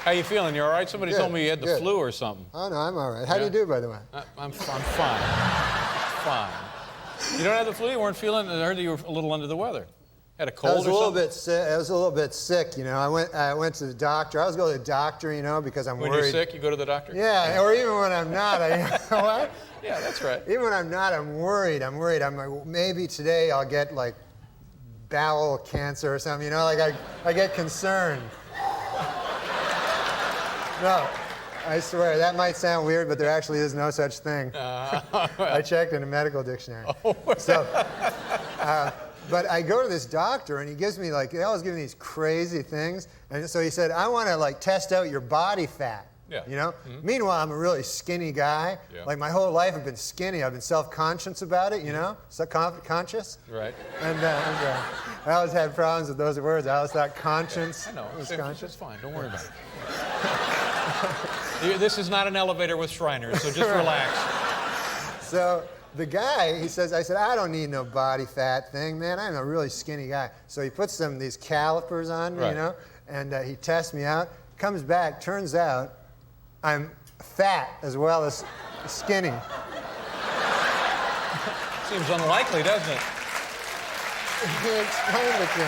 How you feeling? You all right? Somebody told me you had the flu or something. Oh, no, I'm all right. How do you do, by the way? I'm fine. Fine. You don't have the flu? You weren't feeling? I heard you were a little under the weather. Had a cold or something? I was a little bit sick, you know. I went to the doctor. I was going to the doctor, you know, because I'm worried. When you're sick, you go to the doctor? Yeah, or even when I'm not. What? Yeah, that's right. Even when I'm not, I'm worried. I'm like, maybe today I'll get, like, bowel cancer or something, you know? Like, I get concerned. No, I swear, that might sound weird, but there actually is no such thing. I checked in a medical dictionary. So, but I go to this doctor, and he gives me, like, they always give me these crazy things. And so he said, I want to, like, test out your body fat. Yeah. You know? Meanwhile, I'm a really skinny guy. Yeah. Like, my whole life I've been skinny. I've been self-conscious about it, you know? Conscious. Right. And I always had problems with those words. I always thought conscience I know. was It's conscious. fine. Don't worry about it. This is not an elevator with Shriners, so just relax. So the guy, I said, I don't need no body fat thing, man. I'm a really skinny guy. So he puts these calipers on me, you know, and he tests me out. Comes back, turns out I'm fat as well as skinny. Seems unlikely, doesn't it? He explained it to me.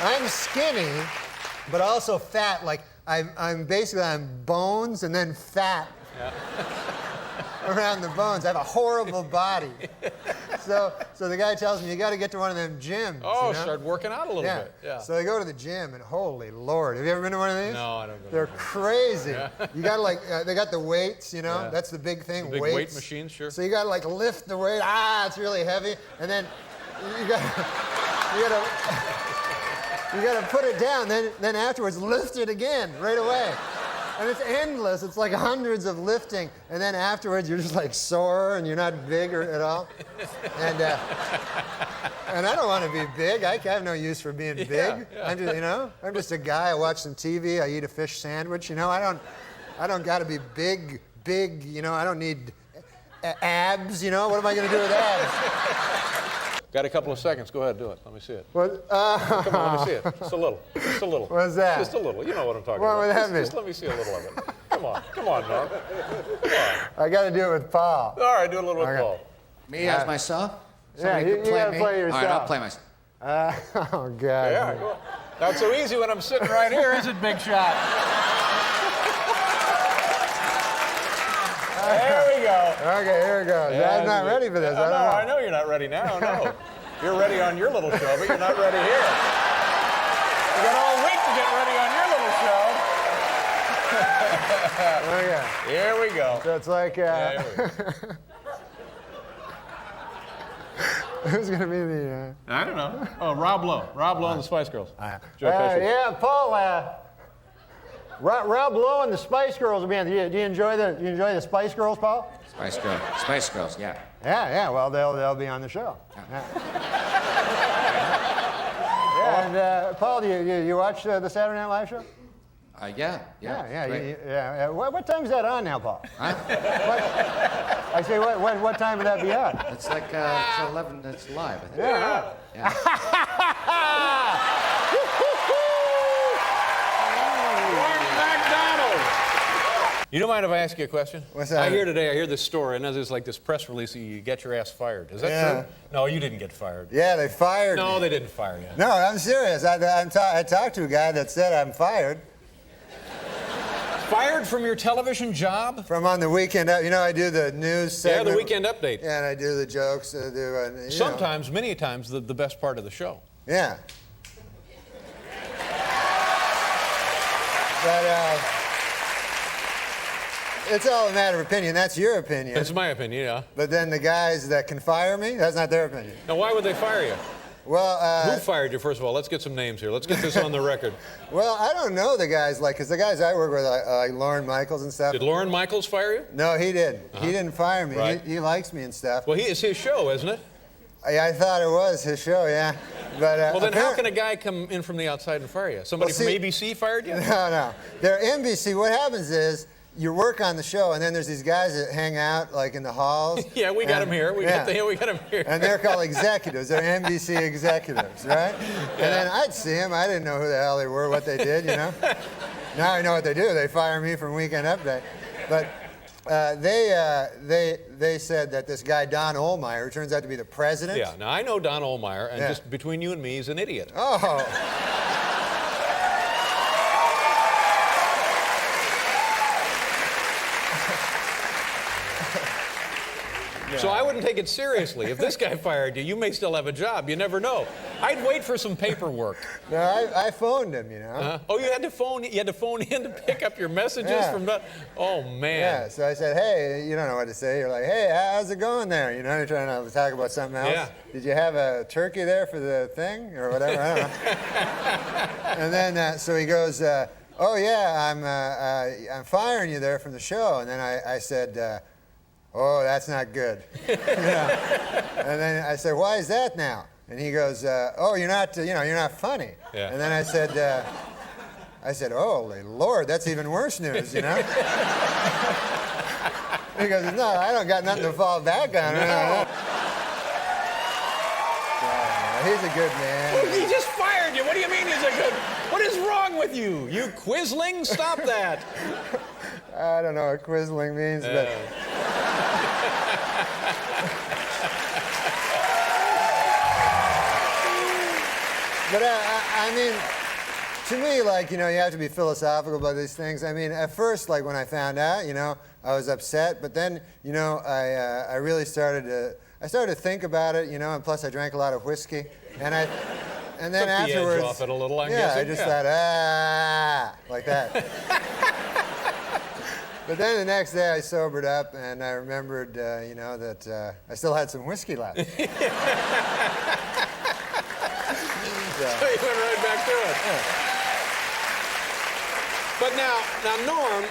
I'm skinny, but also fat. Like I'm bones and then fat around the bones. I have a horrible body. So the guy tells me, you got to get to one of them gyms. Oh, you know? start working out a little bit. Yeah. So I go to the gym, and holy Lord, have you ever been to one of these? No, I don't go. They're crazy. Yeah. You got to like, they got the weights, you know. Yeah. That's the big thing. The big weights. weight machines, sure. So you got to like lift the weight. It's really heavy, and then you got to put it down. Then afterwards, lift it again right away. And it's endless. It's like hundreds of lifting. And then afterwards, you're just like sore and you're not big at all. And I don't want to be big. I have no use for being big. Yeah. I'm just, you know, I'm just a guy. I watch some TV. I eat a fish sandwich. You know, I don't got to be big. You know, I don't need abs. You know, what am I going to do with abs? Got a couple of seconds. Go ahead, do it. Let me see it. What? Come on, let me see it. Just a little. Just a little. What's that? Just a little. You know what I'm talking What about. would that mean? Just let me see a little of it. Come on, Norm. Come on. I got to do it with Paul. All right, do a little with Paul. Me as myself? Yeah, you got to play yourself. All right, I'll play myself. Oh, God. Yeah, go on. Not so easy when I'm sitting right here, is it, Big Shot? There we go. Okay, here we go. Yeah, I'm not ready for this. I know you're not ready now. No. You're ready on your little show, but you're not ready here. You got all week to get ready on your little show. Okay. Here we go. So it's like, Yeah, here we go. who's going to be the... I don't know. Oh, Rob Lowe. Rob Lowe and the Spice Girls. Joe Pesci. yeah, Paul, Rob Lowe and the Spice Girls will be on. Do you enjoy the Spice Girls, Paul? Spice Girls, yeah. Yeah. Well, they'll be on the show. Yeah. And Paul, do you watch the Saturday Night Live show? Yeah. What time is that on now, Paul? Huh? I say, what time would that be on? It's like it's 11. It's live, I think. Yeah. Macdonald. You don't mind if I ask you a question? What's that? I hear this story, and there's like this press release that you get your ass fired. Is that true? No, you didn't get fired. Yeah, they fired me. No, they didn't fire you. No, I'm serious. I talked to a guy that said I'm fired. Fired from your television job? From on the weekend, you know, I do the news segment. Yeah, the weekend update. Yeah, and I do the jokes. Sometimes, many times, the best part of the show. Yeah. But it's all a matter of opinion. That's your opinion. That's my opinion, yeah. But then the guys that can fire me, that's not their opinion. Now, why would they fire you? Well, who fired you, first of all? Let's get some names here. Let's get this on the record. Well, I don't know the guys, because the guys I work with, like Lorne Michaels and stuff. Did Lorne Michaels fire you? No, he didn't. He didn't fire me. Right. He likes me and stuff. Well, it's his show, isn't it? I thought it was his show, yeah. But, well, then how can a guy come in from the outside and fire you? Somebody from ABC fired you? No. They're NBC. What happens is, you work on the show, and then there's these guys that hang out, like, in the halls. Yeah, we got them here. We got them here. And they're called executives. They're NBC executives, right? And then I'd see them. I didn't know who the hell they were, what they did, you know? Now I know what they do. They fire me from Weekend Update. But they said that this guy, Don Ohlmeyer, who turns out to be the president. Yeah, now I know Don Ohlmeyer, and Yeah. just between you and me, he's an idiot. Oh. So I wouldn't take it seriously. If this guy fired you, you may still have a job. You never know. I'd wait for some paperwork. No, I phoned him, you know. Oh, you had to phone in to pick up your messages Yeah. from the. Oh man. Yeah, so I said, hey, you don't know what to say. You're like, hey, how's it going there? You know, you're trying to talk about something else. Yeah. Did you have a turkey there for the thing or whatever? I don't know. And then, so he goes, oh yeah, I'm firing you there from the show. And then I said, oh, that's not good. You know? And then I said, why is that now? And he goes, oh, you're not funny. Yeah. And then I said, oh, Lord, that's even worse news, you know? He goes, no, I don't got nothing to fall back on. No. He's a good man. Well, he just fired you. What do you mean he's a good? What is wrong with you? You quisling? Stop that. I don't know what quisling means, but... But I mean, to me, like, you know, you have to be philosophical about these things. I mean, at first, like, when I found out, you know, I was upset. But then, you know, I really started to think about it, you know, and plus I drank a lot of whiskey. And then Took the afterwards... edge off it a little, I'm yeah, guessing. I just thought, like that. But then the next day I sobered up and I remembered, you know, that I still had some whiskey left. So you went right back to it. Yeah. But now, Norm,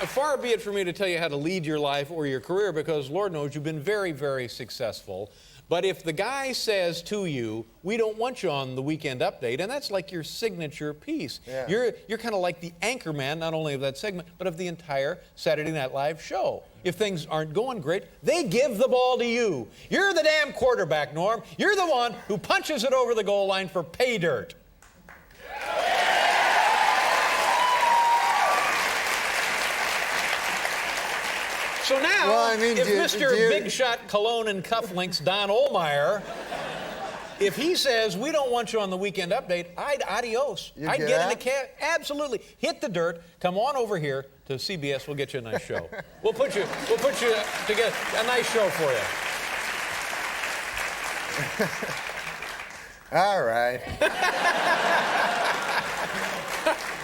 far be it for me to tell you how to lead your life or your career, because Lord knows you've been very, very successful. But if the guy says to you, we don't want you on the Weekend Update, and that's like your signature piece. Yeah. You're kind of like the anchor man, not only of that segment, but of the entire Saturday Night Live show. If things aren't going great, they give the ball to you. You're the damn quarterback, Norm. You're the one who punches it over the goal line for pay dirt. So now, Well, I mean, if do Mr. you- Big Shot Cologne and Cufflinks, Don Ohlmeyer, if he says, we don't want you on the Weekend Update, adios. You'd I'd get get in out? the cab. Absolutely. Hit the dirt. Come on over here to CBS. We'll get you a nice show. We'll put you together a nice show for you. All right.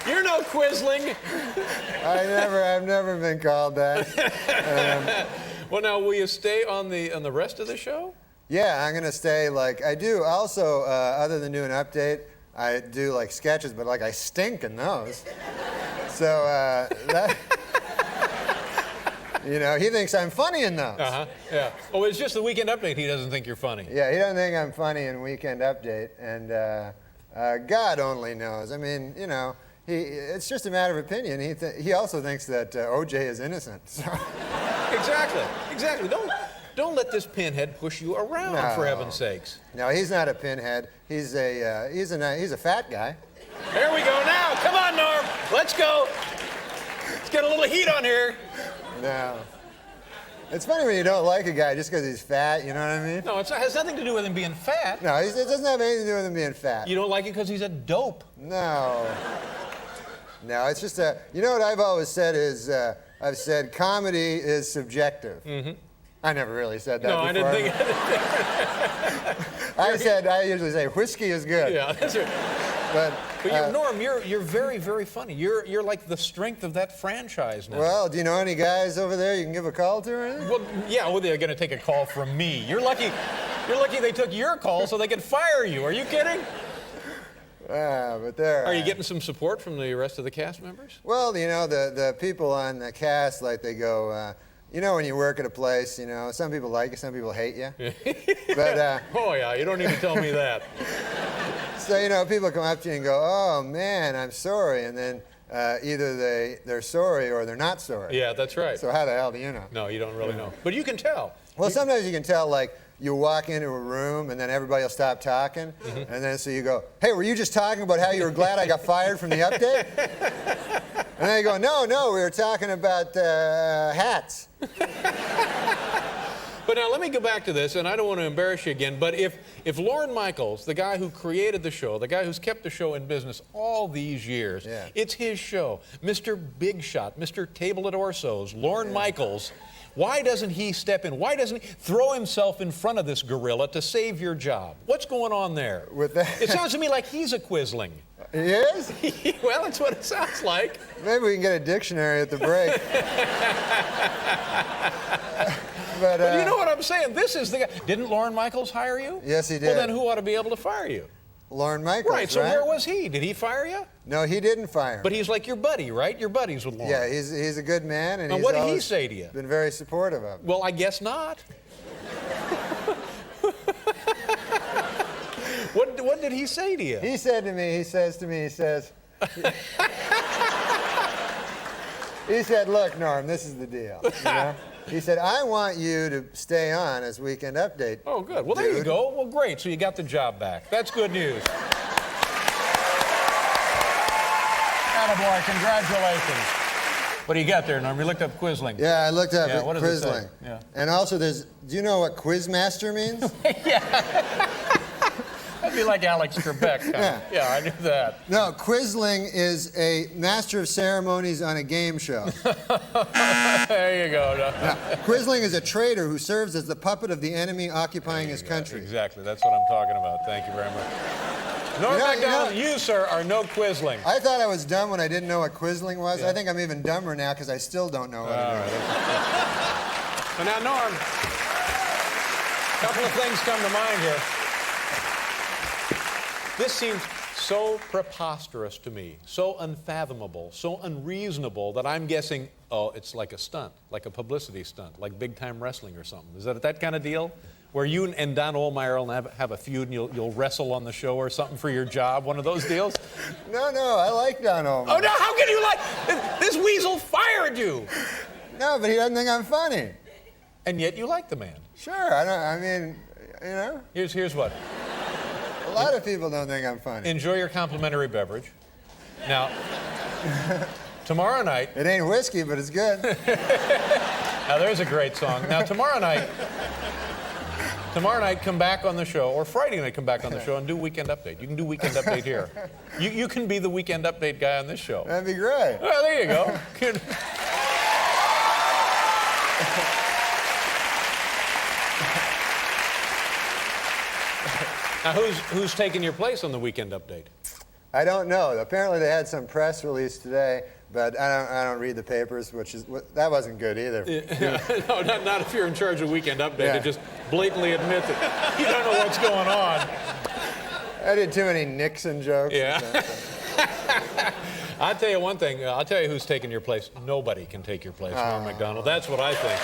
You're no quisling. I've never been called that. Well, now, will you stay on the rest of the show? Yeah, I'm gonna stay. Like I do. Also, other than doing an update, I do like sketches, but like I stink in those. So that. You know, he thinks I'm funny in those. Yeah. Oh, it's just the Weekend Update. He doesn't think you're funny. Yeah, he doesn't think I'm funny in Weekend Update, and God only knows. I mean, you know, it's just a matter of opinion. He also thinks that O.J. is innocent. So. Exactly. Don't let this pinhead push you around, No. for heaven's sakes. No, he's not a pinhead. He's a fat guy. There we go now. Come on, Norm. Let's go. Let's get a little heat on here. No. It's funny when you don't like a guy just because he's fat, you know what I mean? No, it has nothing to do with him being fat. No, it doesn't have anything to do with him being fat. You don't like it because he's a dope. No. No, it's just you know what I've always said is, I've said comedy is subjective. Mm-hmm. I never really said that before. I didn't think I usually say whiskey is good. Yeah, that's right. But Norm, you're very, very funny. You're like the strength of that franchise now. well, do you know any guys over there you can give a call to or anything? Well, yeah, they're going to take a call from me. You're lucky they took your call so they could fire you. Are you kidding? But there. Are you getting some support from the rest of the cast members? Well, you know, the people on the cast, like they go, you know, when you work at a place, you know, some people like you, some people hate you. But oh yeah, you don't need to tell me that. so, you know, people come up to you and go, oh man, I'm sorry, and then either they're sorry or they're not sorry. Yeah, that's right. So how the hell do you know? No, you don't really know. But you can tell. Well, sometimes you can tell, like, you walk into a room and then everybody will stop talking, and then so you go, hey, were you just talking about how you were glad I got fired from the update? And they go, no, we were talking about hats. But now let me go back to this, and I don't want to embarrass you again, but if Lorne Michaels, the guy who created the show, the guy who's kept the show in business all these years, Yeah. it's his show, Mr. Big Shot, Mr. Table at Orso's, Lorne Michaels, why doesn't he step in? Why doesn't he throw himself in front of this gorilla to save your job? What's going on there? With that- It sounds to me like he's a quisling. He is? Well, that's what it sounds like. Maybe we can get a dictionary at the break. But You know what I'm saying? This is the guy. Didn't Lorne Michaels hire you? Yes, he did. Well, then who ought to be able to fire you? Lorne Michaels, Right, so where was he? Did he fire you? No, he didn't fire me. But he's like your buddy, right? You're buddies with Lorne. Yeah, he's a good man, and Now, he's what did he always say to you? been very supportive of me. Well, I guess not. What did he say to you? He said to me, he says, he said, look, Norm, this is the deal. You know? He said, I want you to stay on as Weekend Update. Oh, good. Well, there you dude." go. Well, great. So you got the job back. That's good news. Attaboy, congratulations. What do you got there, Norm? You looked up quisling. Yeah, I looked up Yeah, what does it say? quisling. Yeah. And also do you know what Quizmaster means? That'd be like Alex Trebek. Yeah, I knew that. No, quisling is a master of ceremonies on a game show. There you go. Quisling is a traitor who serves as the puppet of the enemy occupying his country. Exactly. That's what I'm talking about. Thank you very much. Norm Macdonald, you, sir, are no quisling. I thought I was dumb when I didn't know what quisling was. Yeah. I think I'm even dumber now because I still don't know what it is. So now, Norm, a couple of things come to mind here. This seems so preposterous to me, so unfathomable, so unreasonable that I'm guessing, oh, it's like a stunt, like a publicity stunt, like big-time wrestling or something. Is that kind of deal? Where you and Don Ohlmeyer will have a feud and you'll wrestle on the show or something for your job, one of those deals? No, I like Don Ohlmeyer. Oh, no, how can you like, this weasel fired you. No, but he doesn't think I'm funny. And yet you like the man. Sure, I mean, you know, Here's what. a lot of people don't think I'm funny. Enjoy your complimentary beverage. Now, tomorrow night, It ain't whiskey, but it's good. now there's a great song. Now tomorrow night, come back on the show, or Friday night, come back on the show and do Weekend Update. You can do Weekend Update here. You can be the Weekend Update guy on this show. That'd be great. Well, there you go. Good. Now, who's taking your place on the Weekend Update? I don't know. Apparently they had some press release today, but I don't read the papers, that wasn't good either. No, not if you're in charge of Weekend Update. Yeah. To just blatantly admit that you don't know what's going on. I did too many Nixon jokes. Yeah. I'll tell you one thing. I'll tell you who's taking your place. Nobody can take your place, Norm Macdonald. That's what I think.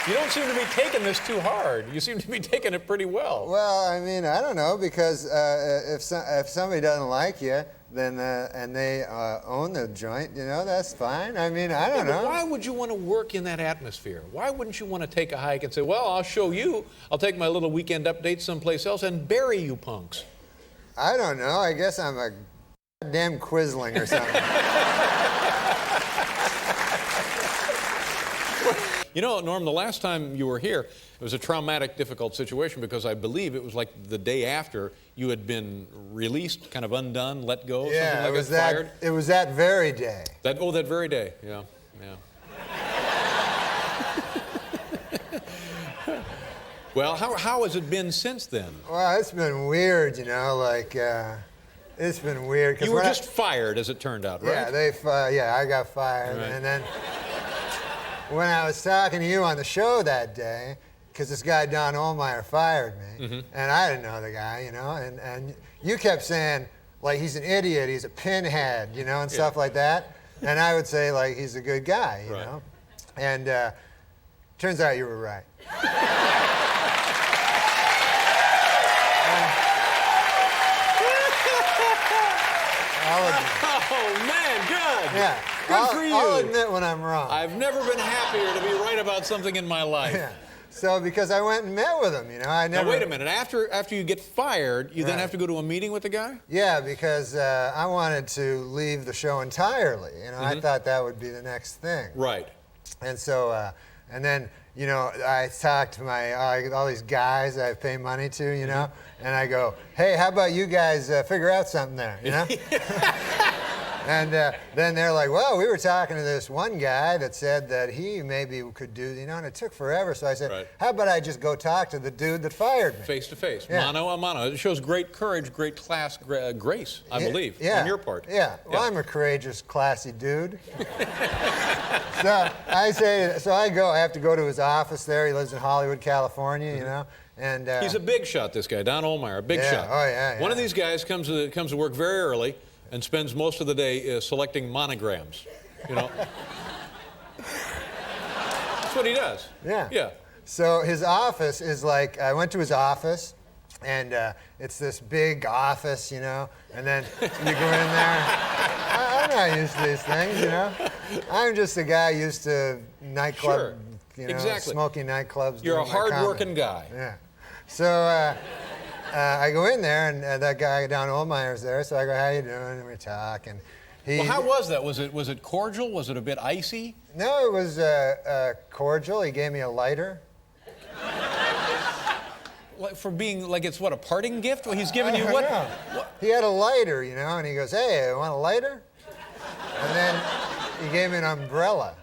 You don't seem to be taking this too hard. You seem to be taking it pretty well. Well, I mean, I don't know, because if somebody doesn't like you, then and they own the joint, you know, that's fine. I mean, I don't know. Why would you want to work in that atmosphere? Why wouldn't you want to take a hike and say, well, I'll show you. I'll take my little Weekend Update someplace else and bury you punks? I don't know. I guess I'm a goddamn quisling or something. You know, Norm, the last time you were here, it was a traumatic, difficult situation because I believe it was like the day after you had been released, kind of undone, let go, Yeah, something like that, fired. it was that very day. That very day, yeah. Well, how has it been since then? Well, it's been weird, you know, like, it's been weird. 'Cause You were when just fired, as it turned out, right? Yeah, I got fired. Right. And then when I was talking to you on the show that day, because this guy, Don Ohlmeyer, fired me, and I didn't know the guy, you know, and you kept saying, like, he's an idiot, he's a pinhead, you know, and stuff like that. And I would say, like, he's a good guy, you know. And turns out you were right. I'll admit. Oh, man, good. Yeah. Good for you. I'll admit when I'm wrong. I've never been happier to be right about something in my life. Yeah. So because I went and met with him, you know, I never. Now wait a minute. After you get fired, you then Right. have to go to a meeting with the guy? Yeah, because I wanted to leave the show entirely. You know, I thought that would be the next thing. Right. And so, and then, you know, I talked to my all these guys I pay money to, you know, and I go, hey, how about you guys figure out something there, you know? And then they're like, well, we were talking to this one guy that said that he maybe could do, you know, and it took forever. So I said, Right. how about I just go talk to the dude that fired me? Face to face, Yeah. mano a mano. It shows great courage, great class, grace, I believe, Yeah. on your part. Yeah. Well, I'm a courageous, classy dude. So I say, so I go. I have to go to his office there. He lives in Hollywood, California. You know, and He's a big shot, this guy, Don Olmeyer, a big Yeah. shot. Oh, yeah, One of yeah. these guys comes to work very early and spends most of the day selecting monograms, you know. That's what he does. Yeah. Yeah. So his office is like, I went to his office, and it's this big office, you know, and then you go in there. I'm not used to these things, you know. I'm just a guy used to nightclub, Sure. you know, Exactly. smoky nightclubs. You're a doing my comedy. hard-working guy. Yeah. So I go in there, and that guy, Don Olmeyer's there, so I go, how you doing? And we talk, and he... Well, how was that? Was it cordial? Was it a bit icy? No, it was cordial. He gave me a lighter. Like for being like it's what, a parting gift? Well, he's giving you I what? know. He had a lighter, you know, and he goes, hey, you want a lighter? And then he gave me an umbrella.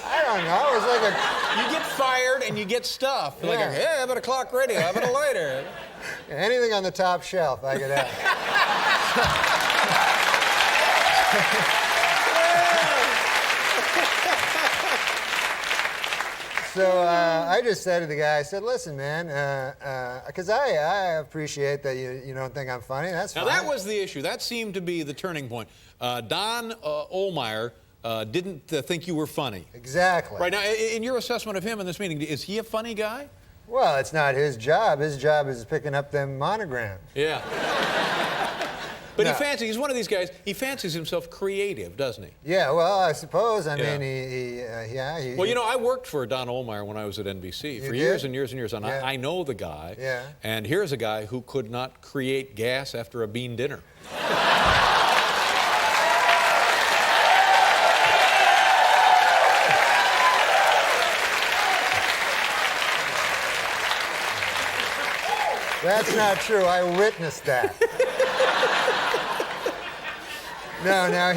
I don't know. It was like a... You get fired and you get stuff. Like, Yeah. hey, how about a clock radio? How about a lighter? Anything on the top shelf I could have. So I just said to the guy, I said, listen, man, because I appreciate that you don't think I'm funny. That's Now, fine. that was the issue. That seemed to be the turning point. Don Olmeyer didn't think you were funny. Exactly. Right. Now, in your assessment of him in this meeting, is he a funny guy? Well, it's not his job. His job is picking up them monograms. Yeah. But No. he's one of these guys, he fancies himself creative, doesn't he? Yeah, well, I suppose. I Yeah. mean, he Well, you know, I worked for Don Olmeyer when I was at NBC for did? years and years and years, and Yeah. I know the guy. Yeah. And here's a guy who could not create gas after a bean dinner. That's not true. I witnessed that. No, now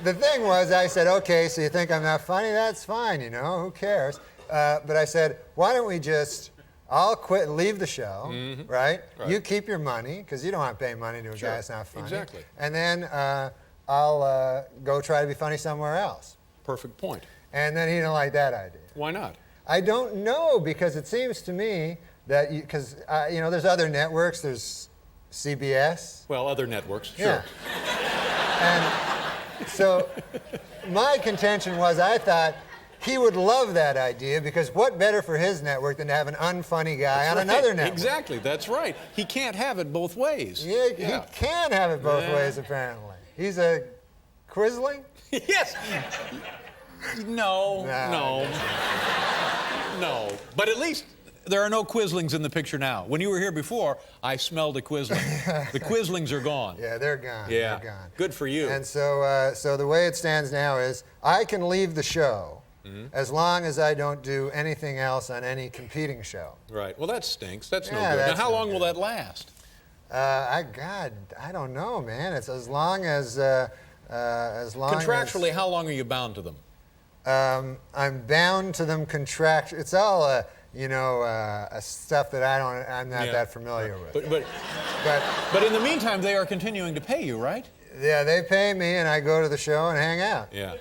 the thing was, I said, okay, so you think I'm not funny? That's fine, you know, who cares? But I said, why don't we just, I'll quit, leave the show, right? Right. You keep your money, because you don't want to pay money to a Sure, guy that's not funny. exactly. And then I'll go try to be funny somewhere else. Perfect point. And then he didn't like that idea. Why not? I don't know, because it seems to me that, because, you know, there's other networks, there's CBS. Well, other networks, sure. Yeah. And so my contention was, I thought he would love that idea, because what better for his network than to have an unfunny guy on Right. another network? Exactly, that's right. He can't have it both ways. Yeah, he can have it both Yeah. ways, apparently. He's a quisling? Yes. No, No. no. But at least there are no quislings in the picture now. When you were here before, I smelled a quisling. The quislings are gone. Yeah, they're gone. Yeah. They're gone. Good for you. And so, so the way it stands now is, I can leave the show as long as I don't do anything else on any competing show. Right. Well, that stinks. That's no Yeah, good. Now, that's how no long will good. that last? I don't know, man. It's as long as Contractually, how long are you bound to them? I'm bound to them contract. It's all stuff that I'm not Yeah. that familiar with. But But in the meantime, they are continuing to pay you, right? yeah, they pay me, and I go to the show and hang out. Yeah.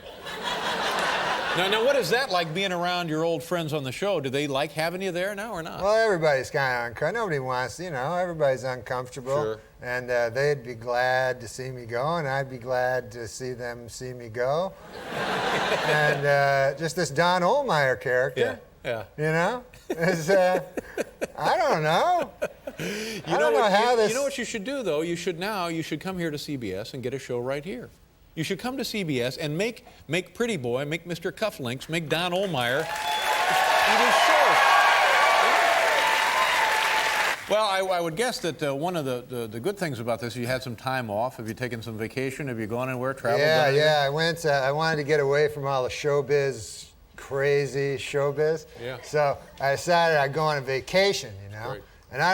Now, what is that like, being around your old friends on the show? Do they like having you there now or not? Well, everybody's kind of uncomfortable. Nobody wants, everybody's uncomfortable. Sure. And they'd be glad to see me go, and I'd be glad to see them see me go. And just this Don Olmeyer character, Yeah. you know, is, I don't know. I don't know how this... You know what you should do, though? You should come here to CBS and get a show right here. You should come to CBS and make Pretty Boy, make Mr. Cufflinks, make Don Ohlmeyer eat his shorts. Well, I would guess that one of the good things about this, you had some time off. Have you taken some vacation? Have you gone anywhere, traveled? Yeah. I went. I wanted to get away from all the showbiz, crazy showbiz. Yeah. So I decided I'd go on a vacation, you know. Great. And I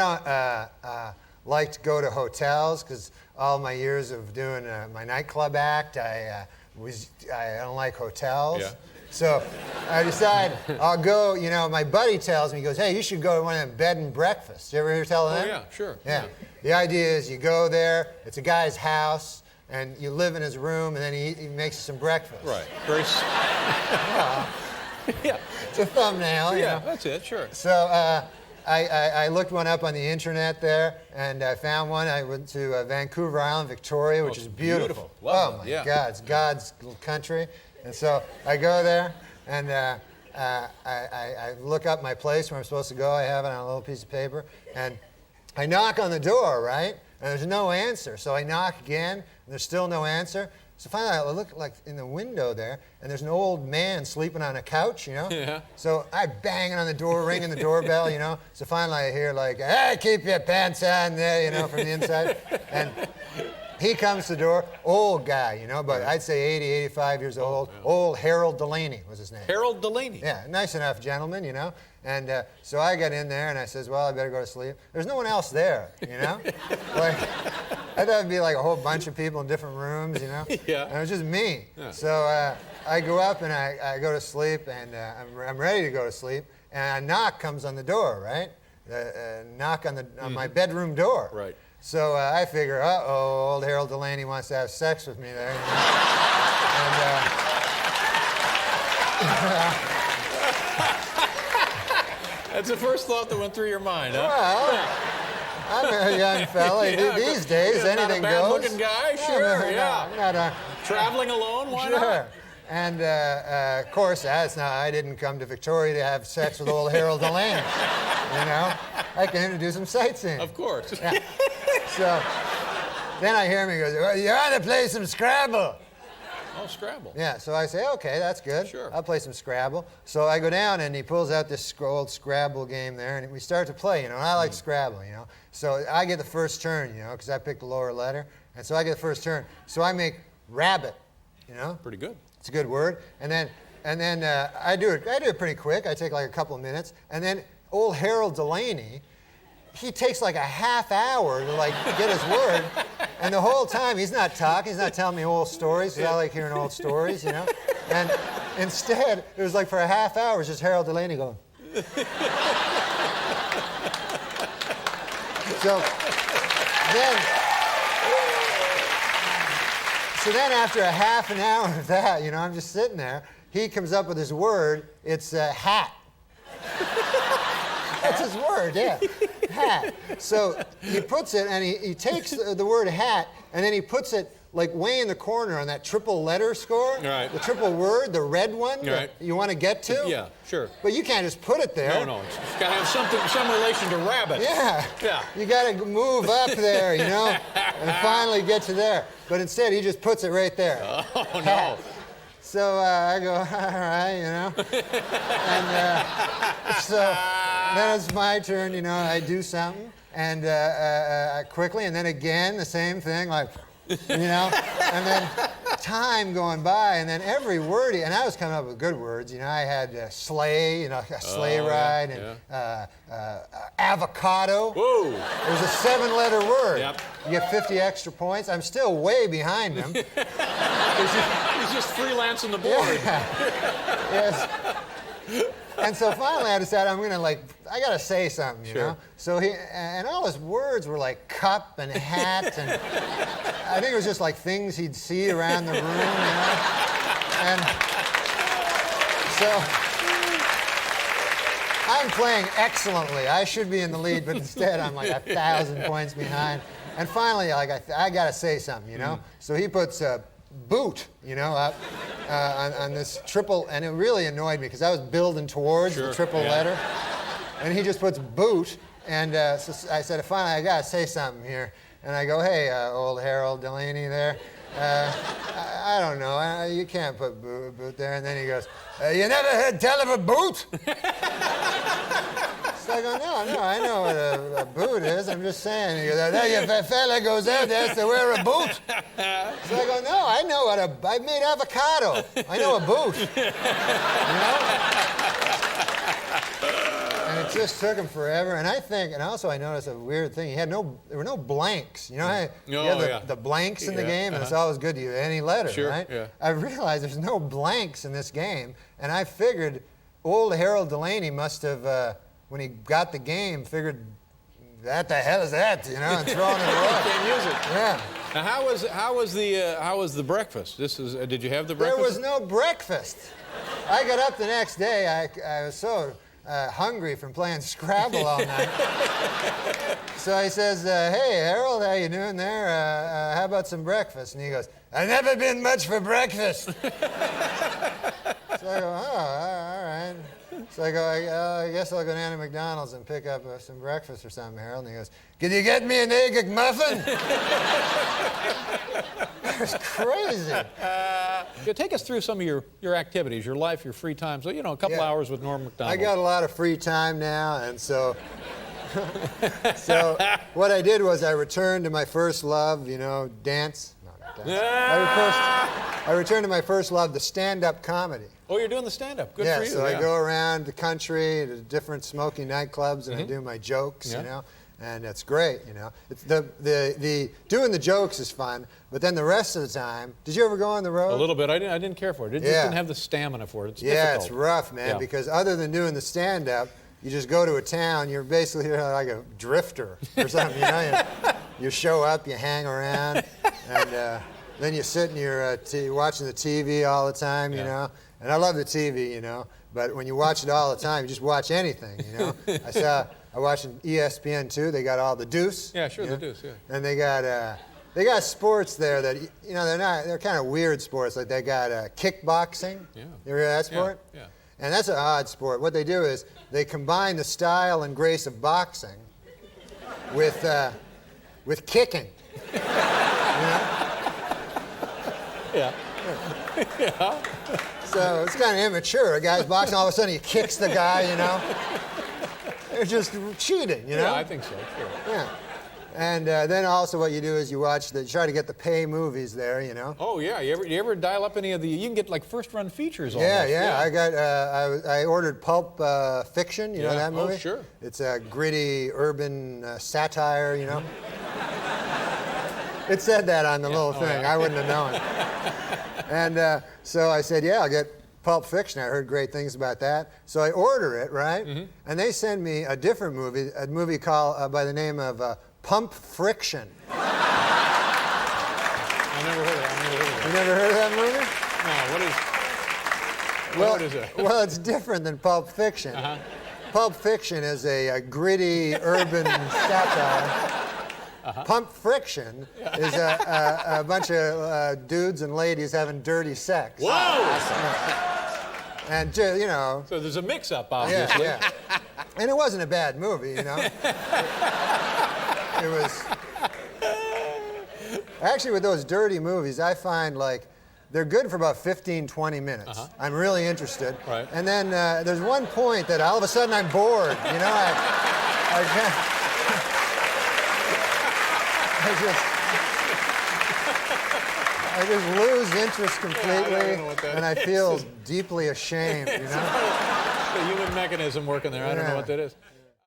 don't like to go to hotels because all my years of doing my nightclub act, I don't like hotels. Yeah. So I decided I'll go, you know, my buddy tells me, he goes, hey, you should go to one of them bed and breakfasts. You ever hear tell of them? Oh, yeah, sure. Yeah. The idea is you go there, it's a guy's house, and you live in his room, and then he makes you some breakfast. Right. Very. Yeah. It's a thumbnail, you Yeah, know. that's it. Sure. So I looked one up on the internet there, and I found one. I went to Vancouver Island, Victoria, which is beautiful. Oh, Lovely, my yeah. God, it's God's little country. And so I go there, and I look up my place where I'm supposed to go. I have it on a little piece of paper, and I knock on the door, right? And there's no answer. So I knock again, and there's still no answer. So finally, I look like in the window there, and there's an old man sleeping on a couch, you know? Yeah. So I banging on the door, ringing the doorbell, you know? So finally I hear like, hey, keep your pants on there, you know, from the inside. And he comes to the door, old guy, you know, but I'd say 80, 85 years old. Yeah. Old Harold Delaney was his name. Harold Delaney. Yeah, nice enough gentleman, you know. And so I got in there and I says, well, I better go to sleep. There's no one else there, you know. Like, I thought it'd be like a whole bunch of people in different rooms, you know. Yeah. And it was just me. Yeah. So I go up and I go to sleep, and I'm ready to go to sleep, and a knock comes on the door, right? Knock on my bedroom door. Right. So I figure, uh-oh, old Harold Delaney wants to have sex with me there. You know? That's the first thought that went through your mind, huh? Well, I'm a young fella. Yeah, These days, yeah, anything not a goes. bad-looking guy, Yeah, sure, yeah. Not a, Traveling alone, why sure. not? And of course, I didn't come to Victoria to have sex with old Harold Delaney. You know, I came to do some sightseeing. Of course. Yeah. So then I hear him. He goes, well, you ought to play some Scrabble. Oh, Scrabble. Yeah, so I say, okay, that's good. Sure. I'll play some Scrabble. So I go down, and he pulls out this old Scrabble game there, and we start to play, you know, and I like Scrabble, you know. So I get the first turn, you know, because I picked the lower letter, and so I get the first turn. So I make rabbit, you know. Pretty good. It's a good word. And then I do it pretty quick. I take like a couple of minutes, and then old Harold Delaney, he takes like a half hour to like get his word, and the whole time he's not talking, he's not telling me old stories, because I like hearing old stories, you know. And instead, it was like for a half hour, it was just Harold Delaney going. So then after a half an hour of that, you know, I'm just sitting there. He comes up with his word. It's hat. That's his word, yeah. Hat. So he puts it, and he takes the word hat, and then he puts it like way in the corner on that triple letter score. Right. The triple word, the red one Right. that you want to get to. Yeah, sure. But you can't just put it there. No, it's got to have some relation to rabbit. Yeah. Yeah. You got to move up there, you know, and finally get to there. But instead, he just puts it right there. Oh, no. Hat. So I go, all right, you know. And so then it's my turn, you know, I do something, and quickly, and then again, the same thing, like, you know, and then time going by, and then every word, and I was coming up with good words, you know, I had sleigh, you know, a sleigh ride, and avocado. Whoa. It was a 7-letter word. Yep. You get 50 extra points. I'm still way behind him. He's just freelancing the board. Yeah. Yes. And so finally I decided I gotta say something, you know? So and all his words were like cup and hat, and I think it was just like things he'd see around the room, you know? And so I'm playing excellently. I should be in the lead, but instead I'm like 1,000 points behind. And finally, like I gotta say something, you know? So he puts boot, you know, up on this triple, and it really annoyed me because I was building towards the triple letter, and he just puts boot, and so I said, finally, I gotta say something here, and I go, hey, old Harold Delaney there, I don't know. You can't put boot there. And then he goes, you never heard tell of a boot? So I go, no, I know what a boot is. I'm just saying. He goes, if a fella goes out there to wear a boot. So I go, no, I know what I made avocado. I know a boot. You know? And it just took him forever. And I noticed a weird thing. There were no blanks. You know how you have the blanks in the game, and it's always good to use any letter, right? Yeah. I realized there's no blanks in this game, and I figured old Harold Delaney must have, when he got the game, figured, what the hell is that? You know, and throwing it away. Can't use it. Yeah. Now, how was the breakfast? Did you have the breakfast? There was no breakfast. I got up the next day. I was so hungry from playing Scrabble all night. So he says, hey, Harold, how you doing there? How about some breakfast? And he goes, I've never been much for breakfast. So I go, oh, all right. So I go, I guess I'll go down to Macdonald's and pick up some breakfast or something, Harold. And he goes, can you get me an egg McMuffin? That was crazy. Take us through some of your activities, your life, your free time. So, a couple hours with Norm Macdonald. I got a lot of free time now, and so what I did was I returned to my first love, dance. No, dance. I returned to my first love, the stand-up comedy. Oh, you're doing the stand-up. Good for you. So I go around the country to different smoky nightclubs, and I do my jokes, and it's great, It's the doing the jokes is fun, but then the rest of the time, did you ever go on the road? A little bit. I didn't care for it. Just didn't have the stamina for it. It's difficult. It's rough, man, because other than doing the stand-up, you just go to a town, you're basically like a drifter or something, You show up, you hang around, and then you sit and you're watching the TV all the time, you know. And I love the TV, but when you watch it all the time, you just watch anything, I watched ESPN too. They got all the Deuce. Yeah, sure, the Deuce, yeah. And they got sports there that they're kind of weird sports. Like they got kickboxing. Yeah. You ever hear that sport? Yeah. And that's an odd sport. What they do is they combine the style and grace of boxing with kicking. Yeah. Yeah. So it's kind of immature. A guy's boxing, all of a sudden he kicks the guy, They're just cheating, Yeah, I think so, sure. Yeah. And then also what you do is you try to get the pay movies there, Oh, yeah. You ever dial up any of you can get like first-run features almost. Yeah. I ordered Pulp Fiction, you know that movie? Oh, sure. It's a gritty urban satire, It said that on the little thing. Yeah. I wouldn't have known. And so I said, I'll get Pulp Fiction. I heard great things about that. So I order it, right? Mm-hmm. And they send me a different movie, a movie called by the name of Pump Friction. I never heard of it. You never heard of that movie? No, what is it? Well, it's different than Pulp Fiction. Uh-huh. Pulp Fiction is a gritty urban satire. Uh-huh. Pump Friction is a bunch of dudes and ladies having dirty sex. Whoa! And, So there's a mix-up, obviously. Yeah. And it wasn't a bad movie, It was... Actually, with those dirty movies, I find, they're good for about 15, 20 minutes. Uh-huh. I'm really interested. Right. And then there's one point that all of a sudden I'm bored, I just lose interest completely, and I feel deeply ashamed, It's a human mechanism working there. I don't know what that is.